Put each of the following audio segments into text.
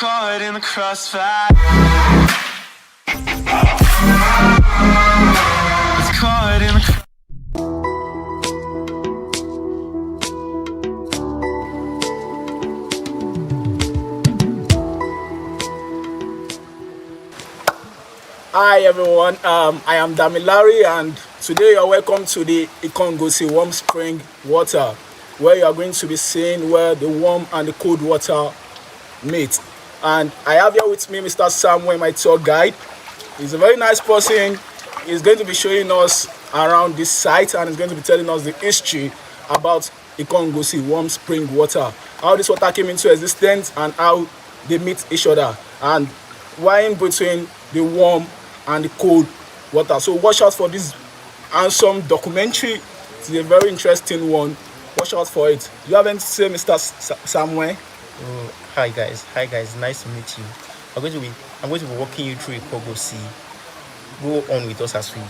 caught in the crossfire. It's caught in the Hi everyone, I am Damilari and today you are welcome to the Ikogosi Warm Spring water, where you are going to be seeing where the warm and the cold water meet. And I have here with me Mr. Samuel, my tour guide. He's a very nice person. He's going to be showing us around this site and he's going to be telling us the history about Ikogosi Warm Spring water, how this water came into existence and how they meet each other, and why in between the warm and the cold water. So watch out for this handsome documentary. It's a very interesting one. Watch out for it. You haven't seen Mr. Samuel? Oh, hi guys, nice to meet you. I'm going to be walking you through Ikogosi. Go on with us as we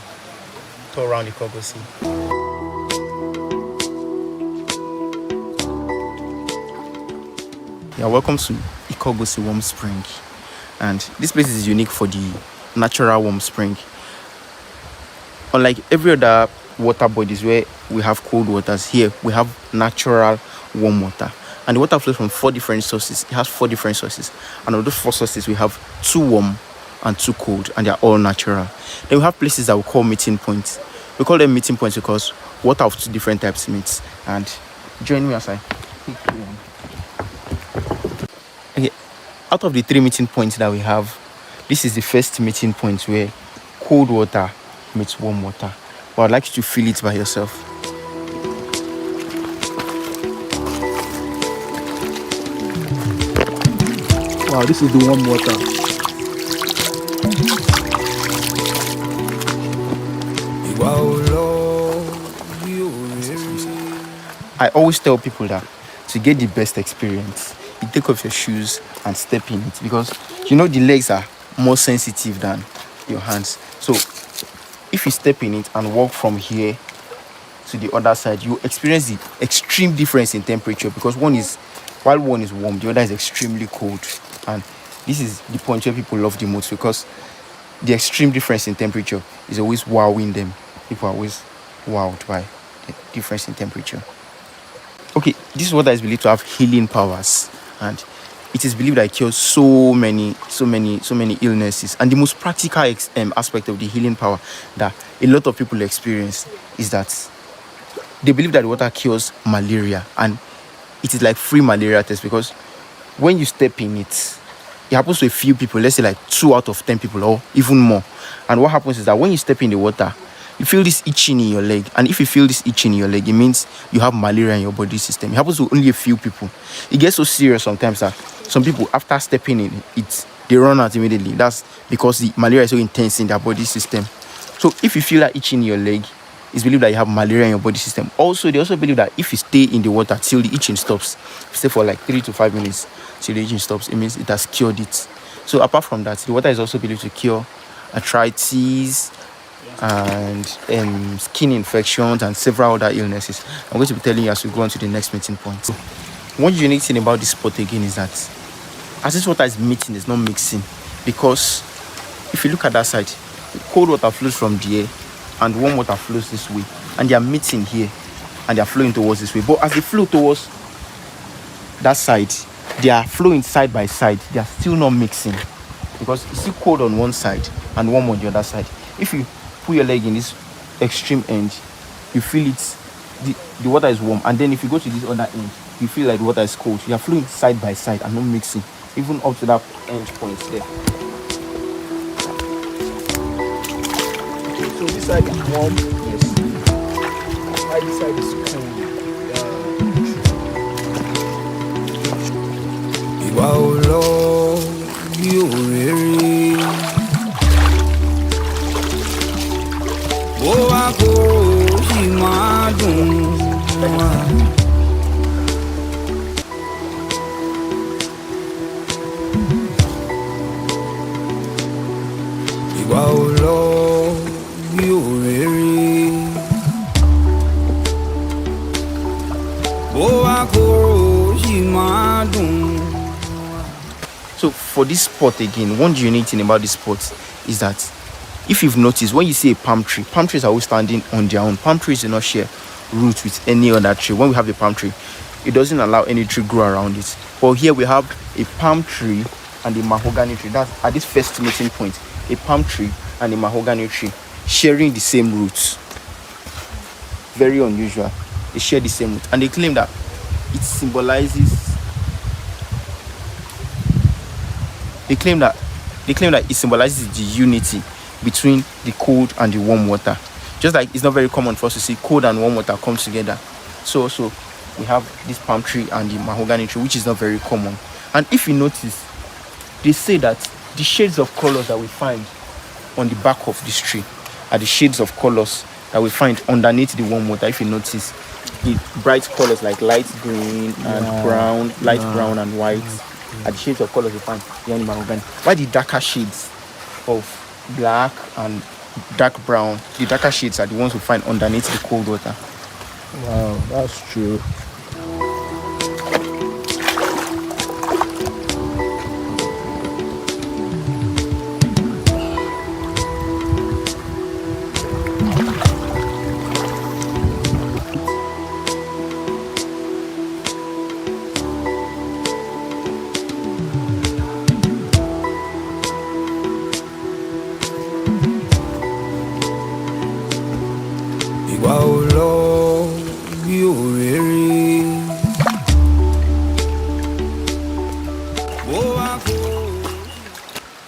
tour around Ikogosi. Yeah, welcome to Ikogosi Warm Spring. And this place is unique for the natural warm spring. Unlike every other water bodies where we have cold waters, here we have natural warm water. And the water flows from 4 different sources. It has 4 different sources. And of those 4 sources, we have 2 warm and 2 cold, and they're all natural. Then we have places that we call meeting points. We call them meeting points because water of 2 different types meets. And join me as I pick one. Okay, out of the 3 meeting points that we have, this is the first meeting point where cold water meets warm water. But I'd like you to feel it by yourself. Wow, this is the warm water. I always tell people that to get the best experience, you take off your shoes and step in it, because you know the legs are more sensitive than your hands. So if you step in it and walk from here to the other side, you experience the extreme difference in temperature, because while one is warm, the other is extremely cold. And this is the point where people love the most, because the extreme difference in temperature is always wowing them. People are always wowed by the difference in temperature. Okay, this water is believed to have healing powers, and it is believed that it cures so many illnesses. And the most practical aspect of the healing power that a lot of people experience is that they believe that the water cures malaria, and it is like free malaria test, because when you step in it, it happens to a few people, let's say like 2 out of 10 people or even more. And what happens is that when you step in the water, you feel this itching in your leg, and if you feel this itching in your leg, it means you have malaria in your body system. It happens to only a few people. It gets so serious sometimes that some people, after stepping in it, they run out immediately. That's because the malaria is so intense in their body system. So if you feel that itching in your leg, it's believed that you have malaria in your body system. Also, they also believe that if you stay in the water till the itching stops, stay for like 3 to 5 minutes till the itching stops, it means it has cured it. So apart from that, the water is also believed to cure arthritis and skin infections and several other illnesses. I'm going to be telling you as we go on to the next meeting point. One unique thing about this spot again is that as this water is meeting, it's not mixing, because if you look at that side, cold water flows from there and warm water flows this way, and they are meeting here and they are flowing towards this way. But as they flow towards that side, they are flowing side by side. They are still not mixing, because it's still cold on one side and warm on the other side. If you put your leg in this extreme end, you feel it, the water is warm, and then if you go to this other end, you feel like the water is cold. You are flowing side by side and not mixing, even up to that end point there. Okay, so this side is warm. Yes. This side is cold. So for this spot again, one unique thing about this spot is that if you've noticed, when you see a palm trees are always standing on their own. Palm trees do not share roots with any other tree. When we have a palm tree, it doesn't allow any tree grow around it. But here we have a palm tree and a mahogany tree. That's at this first meeting point, a palm tree and a mahogany tree sharing the same roots. Very unusual. They share the same root, and they claim that it symbolizes. They claim that it symbolizes the unity between the cold and the warm water. Just like it's not very common for us to see cold and warm water come together. So we have this palm tree and the mahogany tree, which is not very common. And if you notice, they say that the shades of colors that we find on the back of this tree are the shades of colors that we find underneath the warm water. If you notice, the bright colors like light green and brown, light brown and white are the shades of colors we find here in mahogany. Why the darker shades of black and dark brown, the darker shades are the ones we find underneath the cold water. Wow, that's true.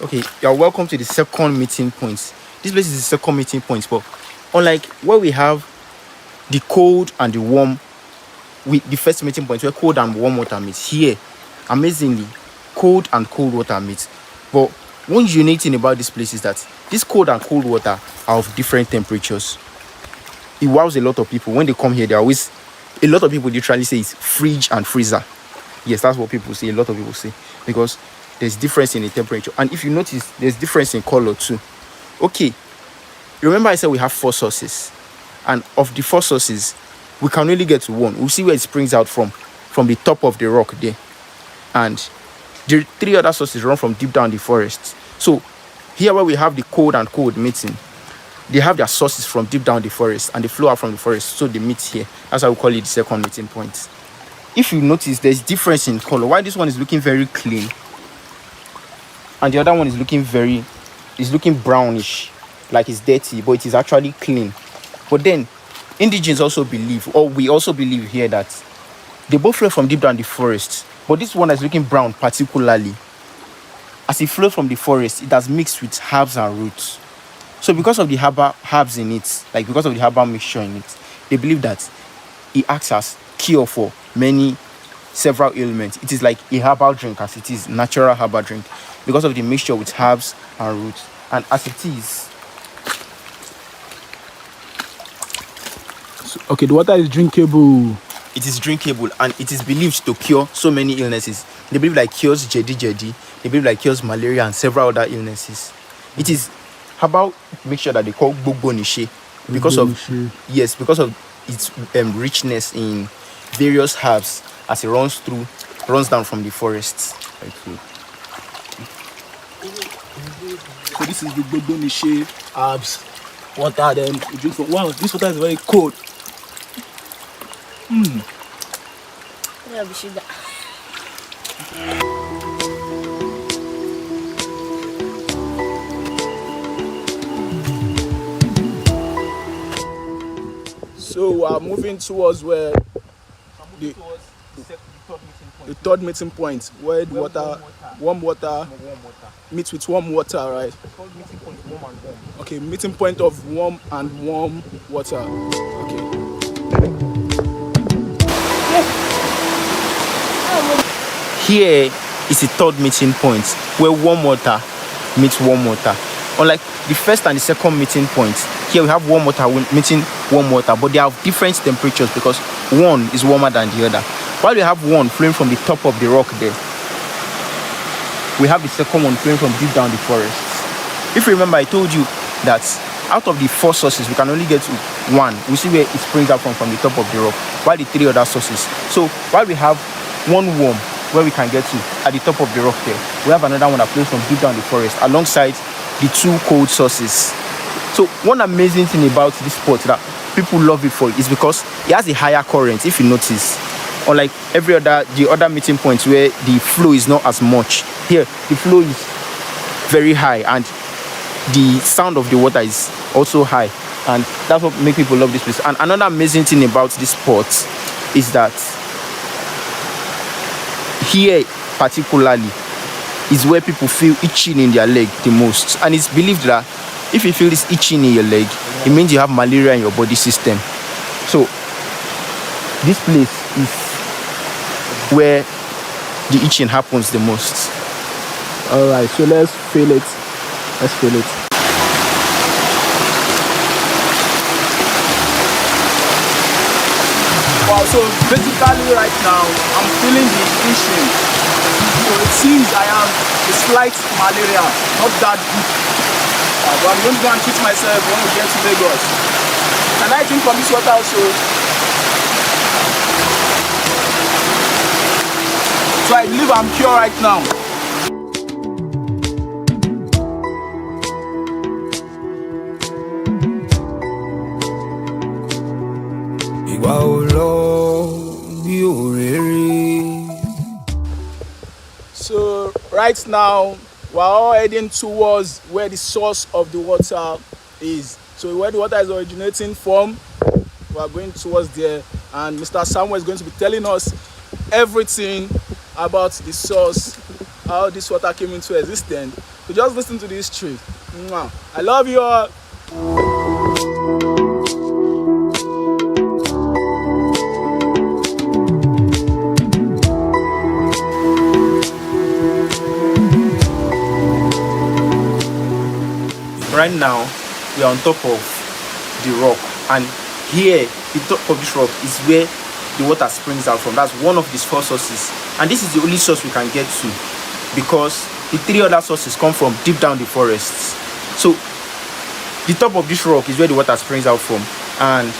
Okay, you're welcome to the second meeting point. This place is the second meeting point, but unlike where we have the cold and the warm, the first meeting point where cold and warm water meet, here, amazingly, cold and cold water meet. But one unique thing about this place is that this cold and cold water are of different temperatures. It wows a lot of people. When they come here, a lot of people literally say it's fridge and freezer. Yes, that's what people say. A lot of people say, because there's difference in the temperature. And if you notice, there's difference in color too. Okay, remember I said we have 4 sources, and of the 4 sources, we can only get to one. We'll see where it springs out from the top of the rock there, and the 3 other sources run from deep down the forest. So here where we have the cold and cold meeting, they have their sources from deep down the forest and they flow out from the forest, so they meet here. That's why we call it the second meeting point. If you notice, there's difference in color. Why this one is looking very clean and the other one is looking brownish, like it's dirty, but it is actually clean. But then indigenes also believe, or we also believe here, that they both flow from deep down the forest, but this one is looking brown particularly. As it flows from the forest, it has mixed with herbs and roots. So because of the herbs in it, like because of the herbal mixture in it, they believe that it acts as cure for several ailments. It is like a herbal drink, as it is natural herbal drink, because of the mixture with herbs and roots. And as it is, okay, the water is drinkable. It is drinkable, and it is believed to cure so many illnesses. They believe like cures jedi. They believe like cures malaria and several other illnesses. It is herbal mixture that they call gbogbo nishe because of its richness in various herbs as it runs down from the forests. Okay. So this is the gbogbo nishe herbs water. Then you drink from. Wow, this water is very cold. Yeah, sugar. So we are moving towards where the third meeting point, where the warm water meets with warm water, right? Okay, meeting point of warm and warm water. Okay. Here is the third meeting point where warm water meets warm water. Unlike the first and the second meeting points, here we have warm water meeting warm water, but they have different temperatures because one is warmer than the other. While we have one flowing from the top of the rock there, we have the second one flowing from deep down the forest. If you remember, I told you that out of the 4 sources, we can only get to one. We see where it springs out from the top of the rock, while the 3 other sources. So while we have one warm, where we can get to at the top of the rock there. We have another one that flows from deep down the forest alongside the two cold sources. So one amazing thing about this spot that people love it for is because it has a higher current, if you notice. Unlike the other meeting points where the flow is not as much. Here, the flow is very high and the sound of the water is also high. And that's what makes people love this place. And another amazing thing about this spot is that here particularly is where people feel itching in their leg the most. And it's believed that if you feel this itching in your leg, it means you have malaria in your body system. So this place is where the itching happens the most. All right, so let's feel it. Wow, so basically right now I'm feeling the itching. So it seems I have a slight malaria, not that deep. But I'm going to go and treat myself when we get to Lagos. Can I drink from this water also? So I believe I'm pure right now. So right now we're all heading towards where the source of the water is. So where the water is originating from, we are going towards there, and Mr. Samuel is going to be telling us everything about the source, how this water came into existence. So just listen to this history. I love you all. Right now, we are on top of the rock, and here, the top of this rock is where the water springs out from. That's one of the four sources, and this is the only source we can get to because the three other sources come from deep down the forests. So the top of this rock is where the water springs out from, and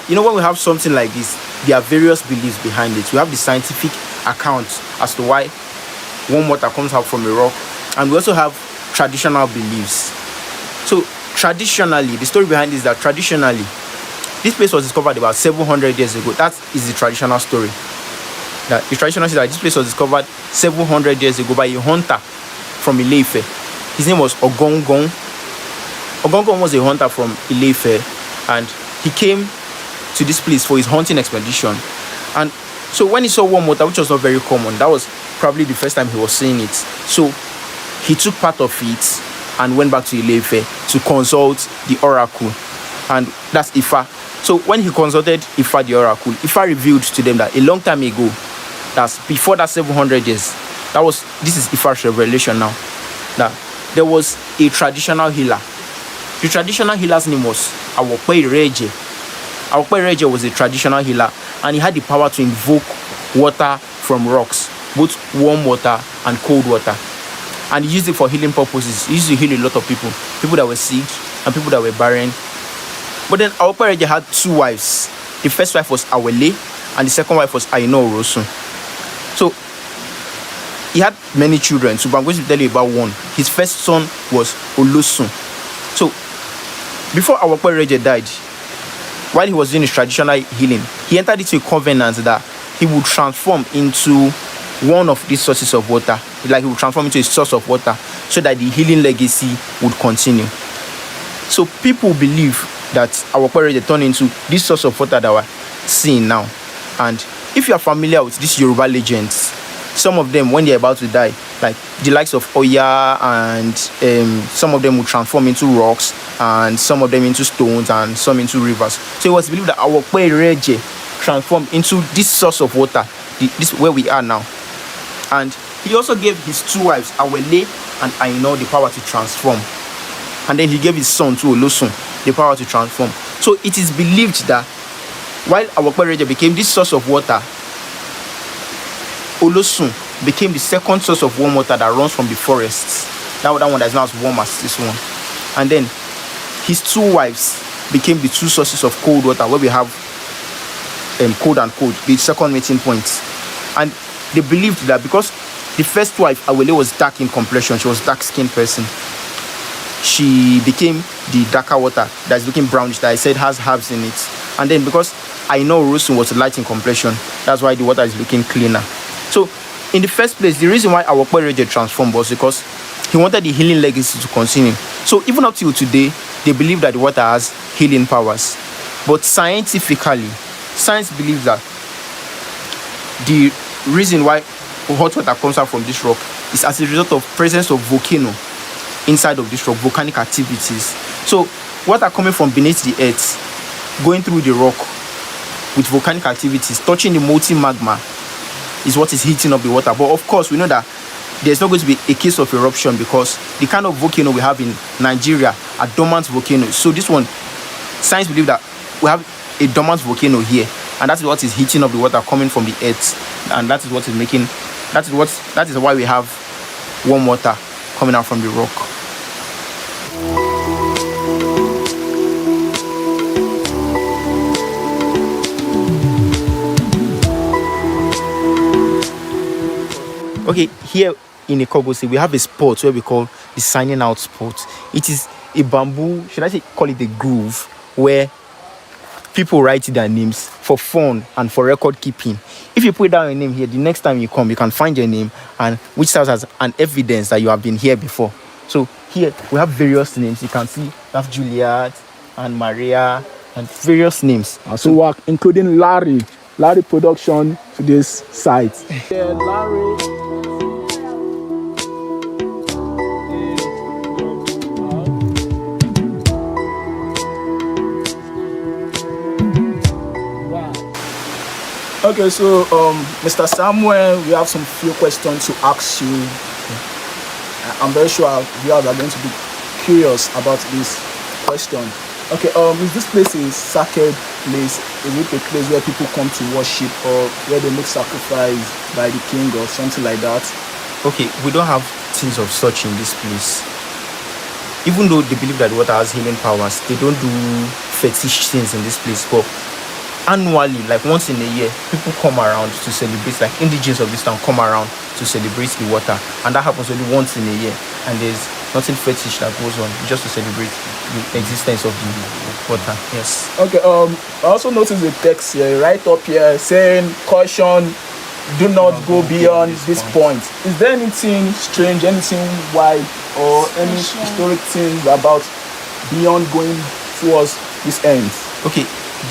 when we have something like this, there are various beliefs behind it. We have the scientific account as to why warm water comes out from a rock, and we also have traditional beliefs. So traditionally, the story behind this is that traditionally this place was discovered about 700 years ago. That is the traditional story. That the traditional story that this place was discovered 700 years ago by a hunter from Ile-Ife. His name was Ogongon. Ogongon was a hunter from Ile-Ife, and he came to this place for his hunting expedition. And so when he saw warm water, which was not very common, that was probably the first time he was seeing it. So he took part of it and went back to Ile-Ife to consult the oracle, and that's Ifa. So when he consulted Ifa, the oracle, Ifa revealed to them that a long time ago, that's before that 700 years, this is Ifa's revelation now, that there was a traditional healer. The traditional healer's name was Awokwe Ireje. Awokwe Ireje was a traditional healer, and he had the power to invoke water from rocks, both warm water and cold water. And he used it for healing purposes. He used to heal a lot of people that were sick and people that were barren. But then Awokwe Ireje had two wives. The first wife was Awele, and the second wife was Aino Orosun. So he had many children. So I'm going to tell you about one. His first son was Olosun. So before Awokwe Ireje died, while he was doing his traditional healing, he entered into a covenant that he would transform into one of these sources of water. Like he would transform into a source of water so that the healing legacy would continue. So people believe that Awokwe Ireje turned into this source of water that we're seeing now. And if you are familiar with these Yoruba legends, some of them, when they're about to die, like the likes of Oya, and some of them will transform into rocks, and some of them into stones, and some into rivers. So it was believed that Awokwe Ireje transformed into this source of water, this where we are now. And he also gave his two wives, Awele and Aino, the power to transform. And then he gave his son to Olosun the power to transform. So it is believed that while Awokwe Ireje became this source of water, Olosun became the second source of warm water that runs from the forests. That one that is not as warm as this one. And then his two wives became the two sources of cold water, where we have cold and cold, the second meeting point. And they believed that because the first wife, Awele, was dark in complexion, she was dark-skinned person, she became the darker water that's looking brownish, that I said has herbs in it. And then because I know Rosun was light in complexion, that's why the water is looking cleaner. So in the first place, the reason why our Kwereje transformed was because he wanted the healing legacy to continue. So even up till today, they believe that the water has healing powers. But scientifically, science believes that the reason why hot water comes out from this rock is as a result of presence of volcano inside of this rock, volcanic activities. So water coming from beneath the earth, going through the rock with volcanic activities, touching the molten magma is what is heating up the water. But of course, we know that there's not going to be a case of eruption because the kind of volcano we have in Nigeria are dormant volcanoes. So this one, science believe that we have a dormant volcano here, and that is what is heating up the water coming from the earth, and that is what is making, that is why we have warm water coming out from the rock. Okay, here in Ikogosi, we have a spot where we call the signing out spot. It is a bamboo, should I say, call it a groove, where people write their names for fun and for record keeping. If you put down your name here, the next time you come, you can find your name, and which serves as an evidence that you have been here before. So here we have various names. You can see that's Juliet and Maria and various names. So work including Larry production to this site. Yeah, Larry. Okay, so Mr. Samuel, we have some few questions to ask you. I'm very sure our viewers are going to be curious about this question. Okay, is this place a sacred place? Is it a place where people come to worship, or where they make sacrifice by the king or something like that? Okay, we don't have things of such in this place. Even though they believe that water has healing powers, they don't do fetish things in this place. But annually, like once in a year, people come around to celebrate, like indigenous of this town come around to celebrate the water, and that happens only once in a year, and there's nothing fetish that goes on, just to celebrate the existence of the water. Yes. Okay, I also noticed the text here, right up here, saying caution, do not go beyond this point. Is there anything strange, anything wild, or any historic things about beyond going towards this end? Okay,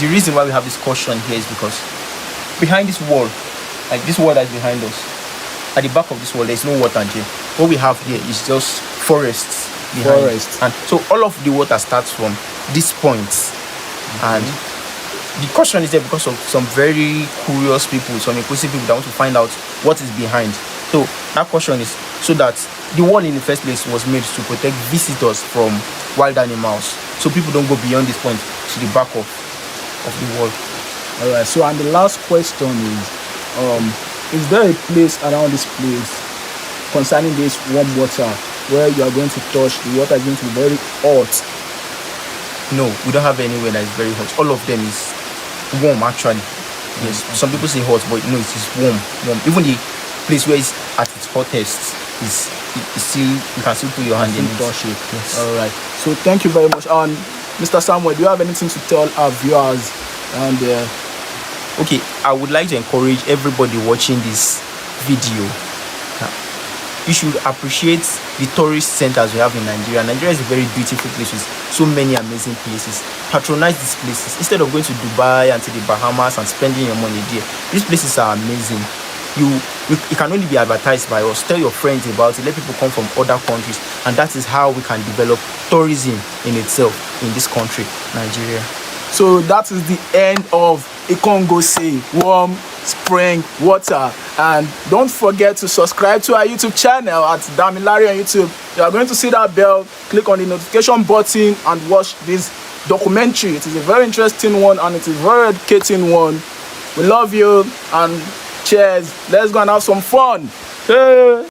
the reason why we have this caution here is because behind this wall, like this wall that's behind us, at the back of this wall, there's no water here. What we have here is just forests behind. And so all of the water starts from this point. And the caution is there because of some very curious people, some inquisitive people that want to find out what is behind. So that caution is so that the wall in the first place was made to protect visitors from wild animals. So people don't go beyond this point to the back of the wall. All right, so and the last question is there a place around this place concerning this warm water where you are going to touch, the water is going to be very hot? No, we don't have anywhere that is very hot. All of them is warm actually. Yes, some people say hot, but no, it is warm. Even the place where it's at its hottest is still, you can still put your hand in it. Touch it. Yes. All right, so thank you very much. And Mr. Samuel, do you have anything to tell our viewers? And okay, I would like to encourage everybody watching this video. You should appreciate the tourist centers we have in Nigeria. Nigeria is a very beautiful place with so many amazing places. Patronize these places instead of going to Dubai and to the Bahamas and spending your money there. These places are amazing. It can only be advertised by us. Tell your friends about it. Let people come from other countries, and that is how we can develop tourism in itself in this country, Nigeria. So that is the end of Ikogosi Warm Spring Water, and don't forget to subscribe to our YouTube channel at Damilari on YouTube. You are going to see that bell, click on the notification button and watch this documentary. It is a very interesting one and it is a very educating one. We love you and cheers. Let's go and have some fun. Hey.